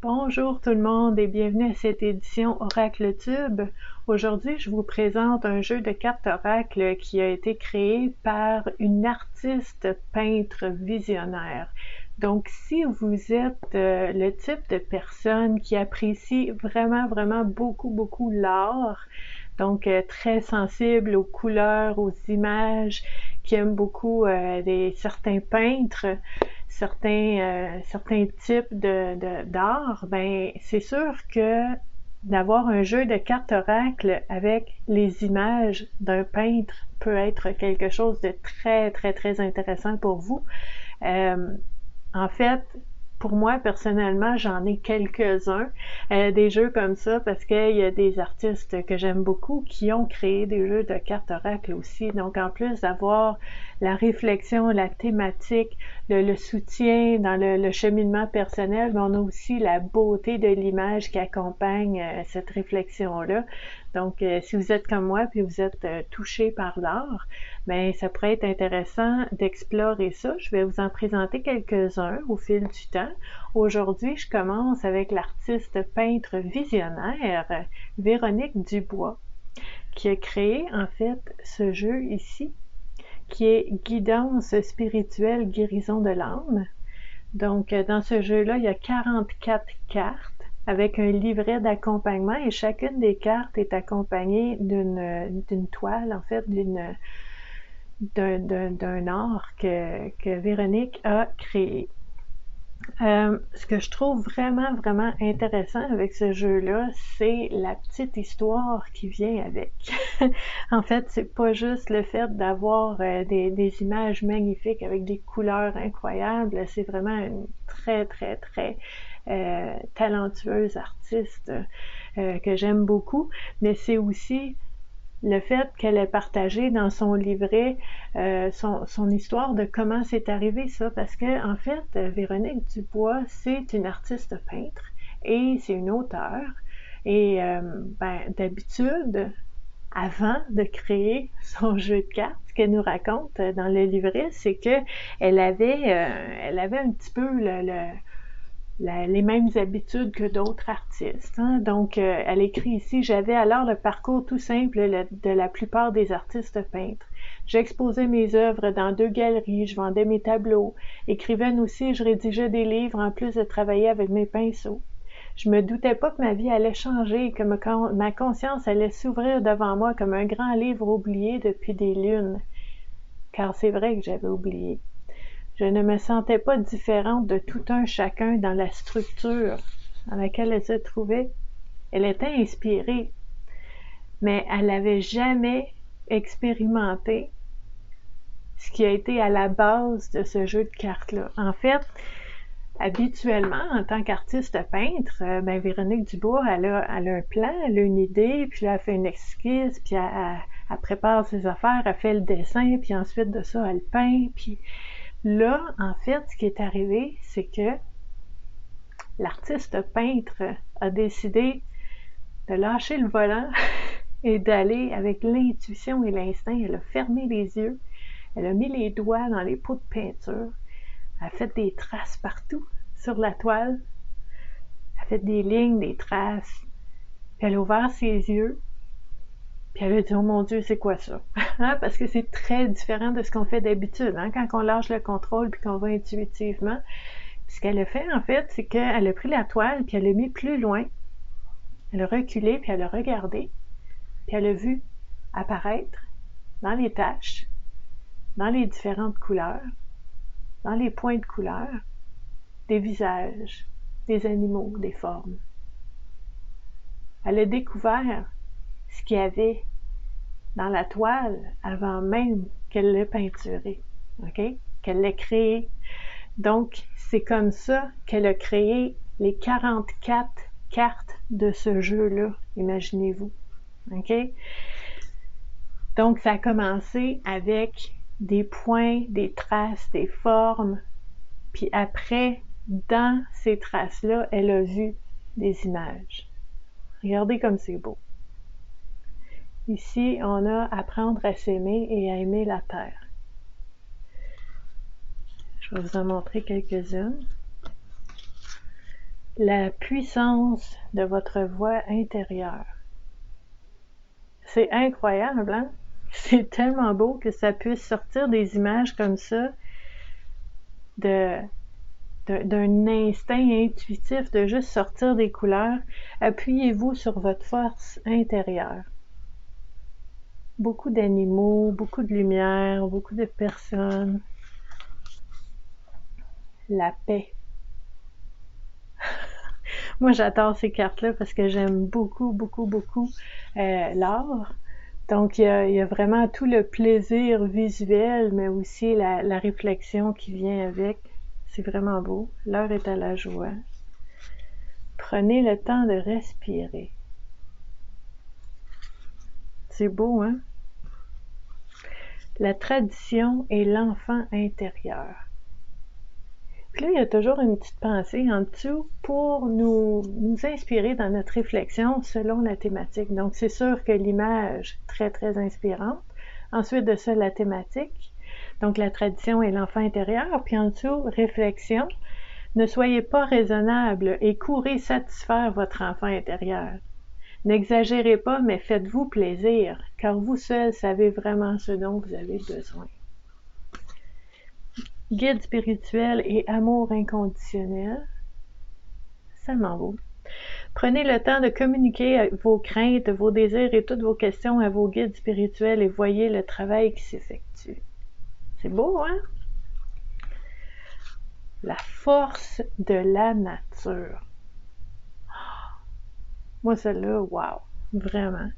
Bonjour tout le monde et bienvenue à cette édition Oracle Tube. Aujourd'hui, je vous présente un jeu de cartes Oracle qui a été créé par une artiste peintre visionnaire. Donc, si vous êtes le type de personne qui apprécie vraiment beaucoup l'art, donc très sensible aux couleurs, aux images, qui aime beaucoup certains peintres, certains types d'art, ben c'est sûr que d'avoir un jeu de cartes oracle avec les images d'un peintre peut être quelque chose de très intéressant pour vous. En fait, pour moi, personnellement, j'en ai quelques-uns, des jeux comme ça, parce qu'il y a des artistes que j'aime beaucoup qui ont créé des jeux de cartes oracle aussi. Donc, en plus d'avoir la réflexion, la thématique, le soutien dans le cheminement personnel, mais on a aussi la beauté de l'image qui accompagne cette réflexion-là. Donc, si vous êtes comme moi, puis vous êtes touché par l'art, ben ça pourrait être intéressant d'explorer ça. Je vais vous en présenter quelques-uns au fil du temps. Aujourd'hui, je commence avec l'artiste peintre visionnaire Véronique Dubois, qui a créé en fait ce jeu ici, qui est Guidance spirituelle guérison de l'âme. Donc, dans ce jeu-là, il y a 44 cartes avec un livret d'accompagnement et chacune des cartes est accompagnée d'une toile, en fait, d'un art que Véronique a créé. Ce que je trouve vraiment intéressant avec ce jeu-là, c'est la petite histoire qui vient avec. En fait, c'est pas juste le fait d'avoir des images magnifiques avec des couleurs incroyables, c'est vraiment une très talentueuse artiste que j'aime beaucoup, mais c'est aussi le fait qu'elle ait partagé dans son livret son histoire de comment c'est arrivé ça, parce que en fait, Véronique Dubois, c'est une artiste peintre et c'est une auteure. Et d'habitude, avant de créer son jeu de cartes, ce qu'elle nous raconte dans le livret, c'est que elle avait un petit peu les mêmes habitudes que d'autres artistes. Hein? Donc, elle écrit ici « J'avais alors le parcours tout simple de la plupart des artistes peintres. J'exposais mes œuvres dans 2 galeries, je vendais mes tableaux, écrivaine aussi, je rédigeais des livres en plus de travailler avec mes pinceaux. Je me doutais pas que ma vie allait changer, que ma conscience allait s'ouvrir devant moi comme un grand livre oublié depuis des lunes. Car c'est vrai que j'avais oublié. Je ne me sentais pas différente de tout un chacun dans la structure dans laquelle elle se trouvait. Elle était inspirée, mais elle n'avait jamais expérimenté ce qui a été à la base de ce jeu de cartes-là. En fait, habituellement, en tant qu'artiste peintre, Véronique Dubois, elle a un plan, elle a une idée, puis là, elle fait une esquisse, puis elle prépare ses affaires, elle fait le dessin, puis ensuite de ça, elle peint, puis là, en fait, ce qui est arrivé, c'est que l'artiste peintre a décidé de lâcher le volant et d'aller avec l'intuition et l'instinct. Elle a fermé les yeux, elle a mis les doigts dans les pots de peinture, elle a fait des traces partout sur la toile, elle a fait des lignes, des traces, puis elle a ouvert ses yeux, puis elle a dit « Oh mon Dieu, c'est quoi ça? » Parce que c'est très différent de ce qu'on fait d'habitude, hein? Quand on lâche le contrôle puis qu'on va intuitivement. Puis ce qu'elle a fait, en fait, c'est qu'elle a pris la toile puis elle l'a mis plus loin. Elle a reculé puis elle a regardé. Puis elle a vu apparaître dans les taches, dans les différentes couleurs, dans les points de couleur, des visages, des animaux, des formes. Elle a découvert ce qu'il y avait dans la toile avant même qu'elle l'ait peinturée, ok? Qu'elle l'ait créée. Donc, c'est comme ça qu'elle a créé les 44 cartes de ce jeu-là, imaginez-vous, ok? Donc, ça a commencé avec des points, des traces, des formes, puis après, dans ces traces-là, elle a vu des images. Regardez comme c'est beau. Ici, on a « Apprendre à s'aimer et à aimer la terre ». Je vais vous en montrer quelques-unes. la puissance de votre voix intérieure. C'est incroyable, hein? C'est tellement beau que ça puisse sortir des images comme ça d'un instinct intuitif de juste sortir des couleurs. Appuyez-vous sur votre force intérieure. Beaucoup d'animaux, beaucoup de lumière, beaucoup de personnes. La paix. Moi, j'adore ces cartes-là parce que j'aime beaucoup, beaucoup, beaucoup l'art. Donc, il y a vraiment tout le plaisir visuel, mais aussi la réflexion qui vient avec. C'est vraiment beau. L'heure est à la joie. Prenez le temps de respirer. C'est beau, hein? La tradition et l'enfant intérieur. Puis là, il y a toujours une petite pensée en dessous pour nous inspirer dans notre réflexion selon la thématique. Donc, c'est sûr que l'image, très, très inspirante. Ensuite de ça, la thématique. Donc, la tradition et l'enfant intérieur. Puis en dessous, réflexion. Ne soyez pas raisonnable et courez satisfaire votre enfant intérieur. N'exagérez pas, mais faites-vous plaisir, car vous seul savez vraiment ce dont vous avez besoin. Guide spirituel et amour inconditionnel. Ça m'en vaut. Prenez le temps de communiquer vos craintes, vos désirs et toutes vos questions à vos guides spirituels et voyez le travail qui s'effectue. C'est beau, hein? La force de la nature. Moi, celle-là, wow, vraiment.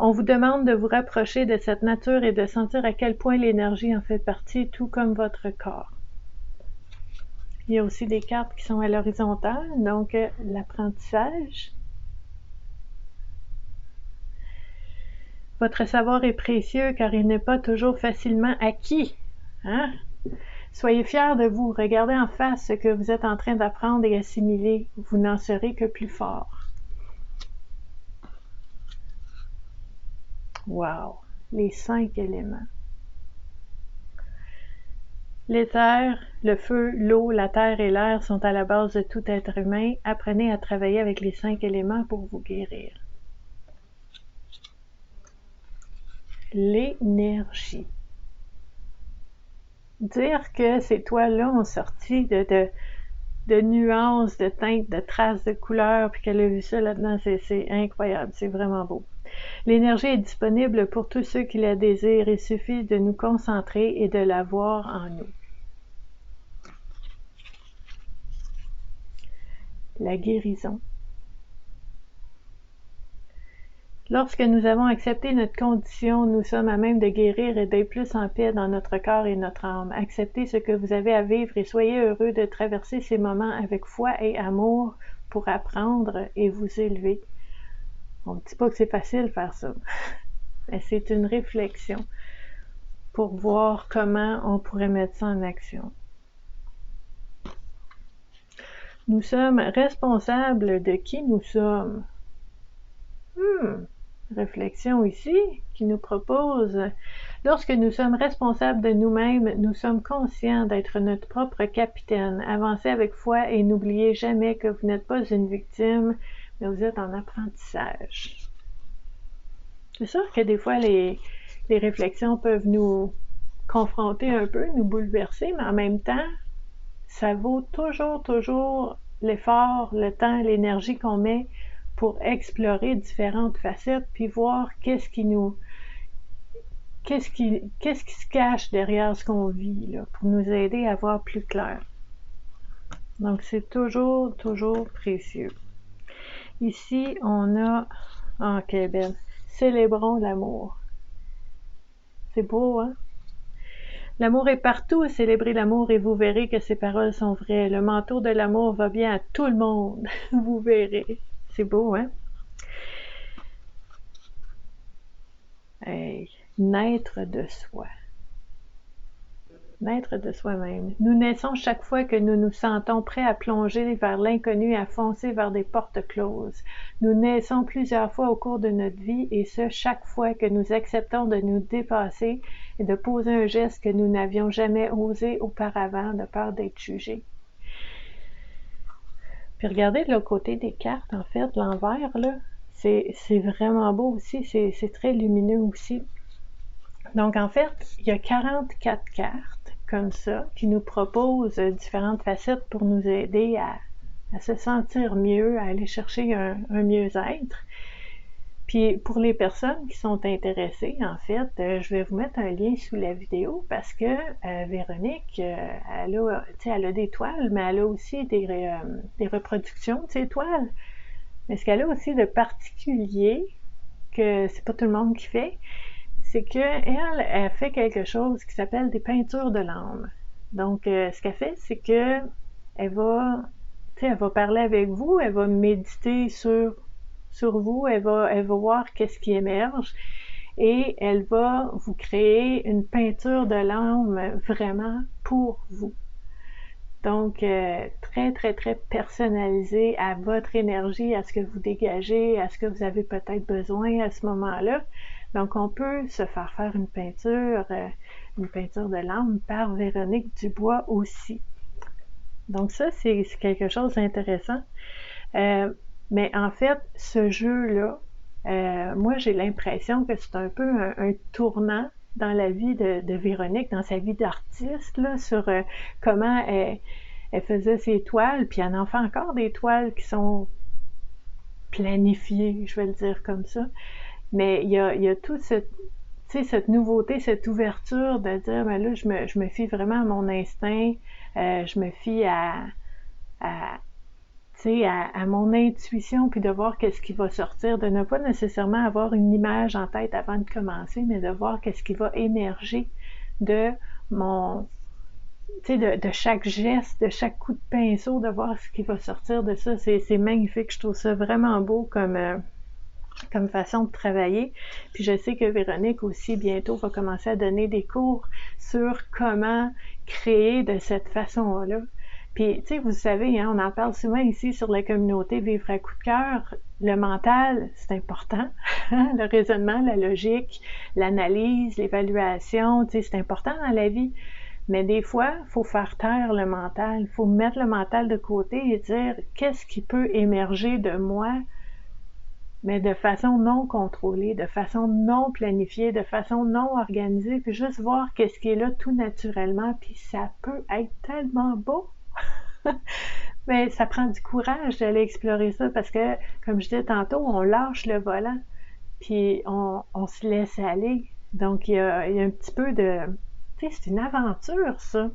On vous demande de vous rapprocher de cette nature et de sentir à quel point l'énergie en fait partie, tout comme votre corps. Il y a aussi des cartes qui sont à l'horizontale, donc l'apprentissage. Votre savoir est précieux car il n'est pas toujours facilement acquis. Hein? Soyez fiers de vous, regardez en face ce que vous êtes en train d'apprendre et assimiler, vous n'en serez que plus fort. Wow! Les 5 éléments. L'éther, le feu, l'eau, la terre et l'air sont à la base de tout être humain. Apprenez à travailler avec les 5 éléments pour vous guérir. L'énergie. Dire que ces toiles-là ont sorti de nuances, de teintes, de traces de couleurs, puis qu'elle a vu ça là-dedans, c'est incroyable, c'est vraiment beau. L'énergie est disponible pour tous ceux qui la désirent, il suffit de nous concentrer et de la voir en nous. La guérison. Lorsque nous avons accepté notre condition, nous sommes à même de guérir et d'être plus en paix dans notre corps et notre âme. Acceptez ce que vous avez à vivre et soyez heureux de traverser ces moments avec foi et amour pour apprendre et vous élever. On ne dit pas que c'est facile de faire ça, mais c'est une réflexion pour voir comment on pourrait mettre ça en action. Nous sommes responsables de qui nous sommes. Réflexion ici qui nous propose: lorsque nous sommes responsables de nous-mêmes, nous sommes conscients d'être notre propre capitaine. Avancez avec foi et n'oubliez jamais que vous n'êtes pas une victime, mais vous êtes en apprentissage. C'est sûr que des fois les réflexions peuvent nous confronter un peu, nous bouleverser, mais en même temps, ça vaut toujours l'effort, le temps, l'énergie qu'on met pour explorer différentes facettes, puis voir qu'est-ce qui se cache derrière ce qu'on vit, là, pour nous aider à voir plus clair. Donc, c'est toujours précieux. Ici, on a... Ah, quelle belle! Célébrons l'amour. C'est beau, hein? L'amour est partout, célébrez l'amour et vous verrez que ces paroles sont vraies. Le manteau de l'amour va bien à tout le monde, vous verrez. C'est beau, hein? Hey, naître de soi. Naître de soi-même. Nous naissons chaque fois que nous nous sentons prêts à plonger vers l'inconnu et à foncer vers des portes closes. Nous naissons plusieurs fois au cours de notre vie et ce, chaque fois que nous acceptons de nous dépasser et de poser un geste que nous n'avions jamais osé auparavant de peur d'être jugés. Puis regardez de l'autre côté des cartes, en fait, l'envers, là, c'est vraiment beau aussi, c'est très lumineux aussi. Donc, en fait, il y a 44 cartes comme ça qui nous proposent différentes facettes pour nous aider à se sentir mieux, à aller chercher un mieux-être. Puis pour les personnes qui sont intéressées, en fait, je vais vous mettre un lien sous la vidéo parce que Véronique, elle a des toiles, mais elle a aussi des reproductions de ces toiles. Mais ce qu'elle a aussi de particulier, que c'est pas tout le monde qui fait, c'est qu'elle fait quelque chose qui s'appelle des peintures de l'âme. Donc, ce qu'elle fait, c'est que elle va parler avec vous, elle va méditer sur vous, elle va voir qu'est-ce qui émerge et elle va vous créer une peinture de l'âme vraiment pour vous. Donc, très, très, très personnalisé à votre énergie, à ce que vous dégagez, à ce que vous avez peut-être besoin à ce moment-là. Donc, on peut se faire faire une peinture de l'âme par Véronique Dubois aussi. Donc ça, c'est quelque chose d'intéressant. Mais en fait, ce jeu-là, moi, j'ai l'impression que c'est un peu un tournant dans la vie de Véronique, dans sa vie d'artiste, là, sur comment elle faisait ses toiles, puis elle en fait encore des toiles qui sont planifiées, je vais le dire comme ça. Mais il y a tout cette nouveauté, cette ouverture de dire, ben là, je me fie vraiment à mon instinct, je me fie à mon intuition, puis de voir qu'est-ce qui va sortir, de ne pas nécessairement avoir une image en tête avant de commencer, mais de voir qu'est-ce qui va émerger de mon, de chaque geste, de chaque coup de pinceau, de voir ce qui va sortir de ça. C'est magnifique, je trouve ça vraiment beau comme façon de travailler. Puis je sais que Véronique aussi bientôt va commencer à donner des cours sur comment créer de cette façon-là. Puis, tu sais, vous savez, hein, on en parle souvent ici sur la communauté Vivre à coup de cœur. Le mental, c'est important. Le raisonnement, la logique, l'analyse, l'évaluation, tu sais, c'est important dans la vie. Mais des fois, il faut faire taire le mental. Il faut mettre le mental de côté et dire qu'est-ce qui peut émerger de moi, mais de façon non contrôlée, de façon non planifiée, de façon non organisée, puis juste voir qu'est-ce qui est là tout naturellement, puis ça peut être tellement beau. Mais ça prend du courage d'aller explorer ça parce que, comme je disais tantôt, on lâche le volant, puis on se laisse aller. Donc, il y a un petit peu de... Tu sais, c'est une aventure, ça.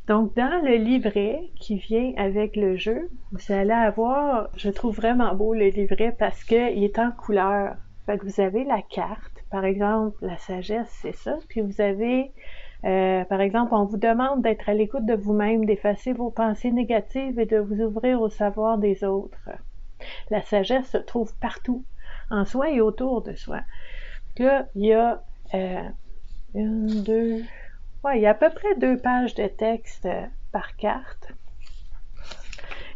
Donc, dans le livret qui vient avec le jeu, vous allez avoir, je trouve vraiment beau le livret parce qu'il est en couleur. Fait que vous avez la carte, par exemple, la sagesse, c'est ça. Puis vous avez, par exemple, on vous demande d'être à l'écoute de vous-même, d'effacer vos pensées négatives et de vous ouvrir au savoir des autres. La sagesse se trouve partout, en soi et autour de soi. Là, il y a il y a à peu près 2 pages de texte par carte.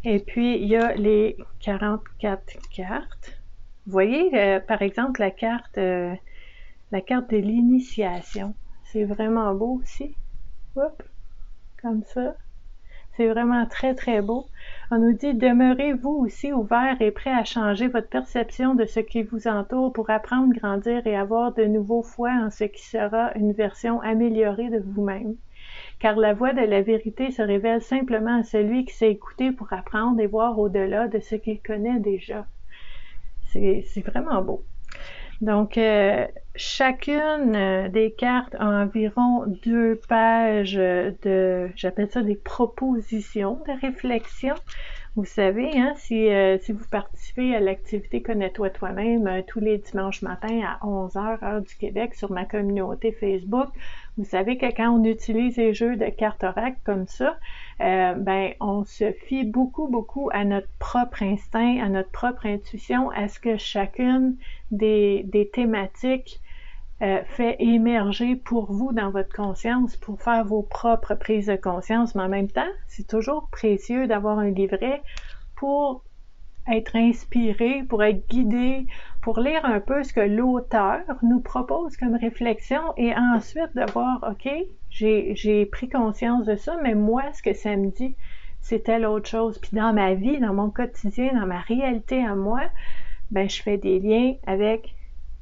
Et puis, il y a les 44 cartes. Vous voyez, par exemple, la carte de l'initiation. C'est vraiment beau aussi. Hop, comme ça. C'est vraiment très, très beau. On nous dit, demeurez-vous aussi ouvert et prêt à changer votre perception de ce qui vous entoure pour apprendre, grandir et avoir de nouveau foi en ce qui sera une version améliorée de vous-même. Car la voie de la vérité se révèle simplement à celui qui sait écouter pour apprendre et voir au-delà de ce qu'il connaît déjà. C'est vraiment beau. Donc, chacune des cartes a environ 2 pages j'appelle ça des propositions de réflexion. Vous savez, hein, si vous participez à l'activité Connais-toi toi-même tous les dimanches matins à 11h, heure du Québec, sur ma communauté Facebook, vous savez que quand on utilise les jeux de cartes oracle comme ça, on se fie beaucoup, beaucoup à notre propre instinct, à notre propre intuition, à ce que chacune des thématiques fait émerger pour vous dans votre conscience pour faire vos propres prises de conscience. Mais en même temps, c'est toujours précieux d'avoir un livret pour être inspiré, pour être guidé, pour lire un peu ce que l'auteur nous propose comme réflexion et ensuite de voir, OK, j'ai pris conscience de ça, mais moi, ce que ça me dit, c'est telle autre chose. Puis dans ma vie, dans mon quotidien, dans ma réalité à moi, ben je fais des liens avec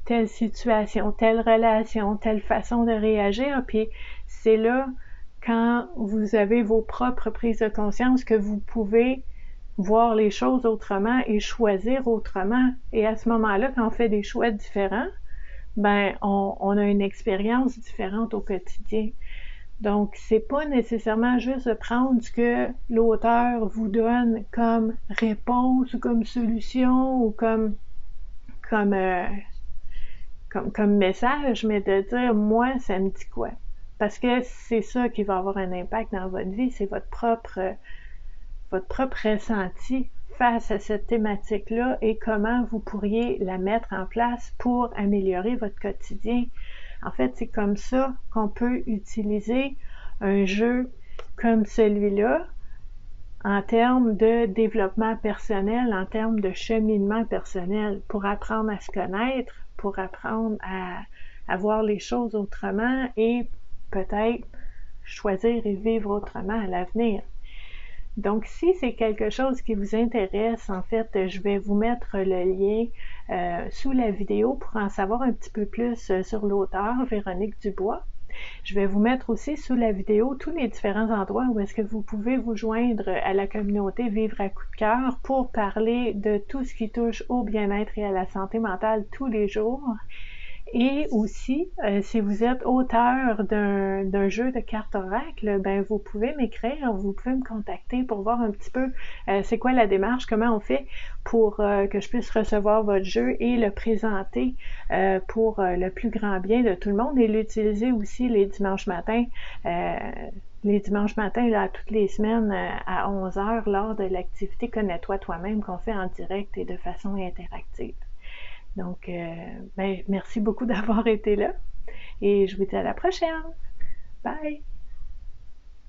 telle situation, telle relation, telle façon de réagir. Puis c'est là, quand vous avez vos propres prises de conscience, que vous pouvez voir les choses autrement et choisir autrement. Et à ce moment-là, quand on fait des choix différents, ben on a une expérience différente au quotidien. Donc, c'est pas nécessairement juste de prendre ce que l'auteur vous donne comme réponse ou comme solution ou comme message, mais de dire, moi, ça me dit quoi? Parce que c'est ça qui va avoir un impact dans votre vie, c'est votre propre ressenti face à cette thématique-là et comment vous pourriez la mettre en place pour améliorer votre quotidien. En fait, c'est comme ça qu'on peut utiliser un jeu comme celui-là en termes de développement personnel, en termes de cheminement personnel, pour apprendre à se connaître, pour apprendre à voir les choses autrement et peut-être choisir et vivre autrement à l'avenir. Donc, si c'est quelque chose qui vous intéresse, en fait, je vais vous mettre le lien sous la vidéo pour en savoir un petit peu plus sur l'auteur, Véronique Dubois. Je vais vous mettre aussi sous la vidéo tous les différents endroits où est-ce que vous pouvez vous joindre à la communauté Vivre à coup de cœur pour parler de tout ce qui touche au bien-être et à la santé mentale tous les jours. Et aussi, si vous êtes auteur d'un jeu de cartes oracle, ben vous pouvez m'écrire, vous pouvez me contacter pour voir un petit peu c'est quoi la démarche, comment on fait pour que je puisse recevoir votre jeu et le présenter pour le plus grand bien de tout le monde et l'utiliser aussi les dimanches matins. Là, toutes les semaines à 11h lors de l'activité Connais-toi toi-même qu'on fait en direct et de façon interactive. Donc, merci beaucoup d'avoir été là et je vous dis à la prochaine. Bye!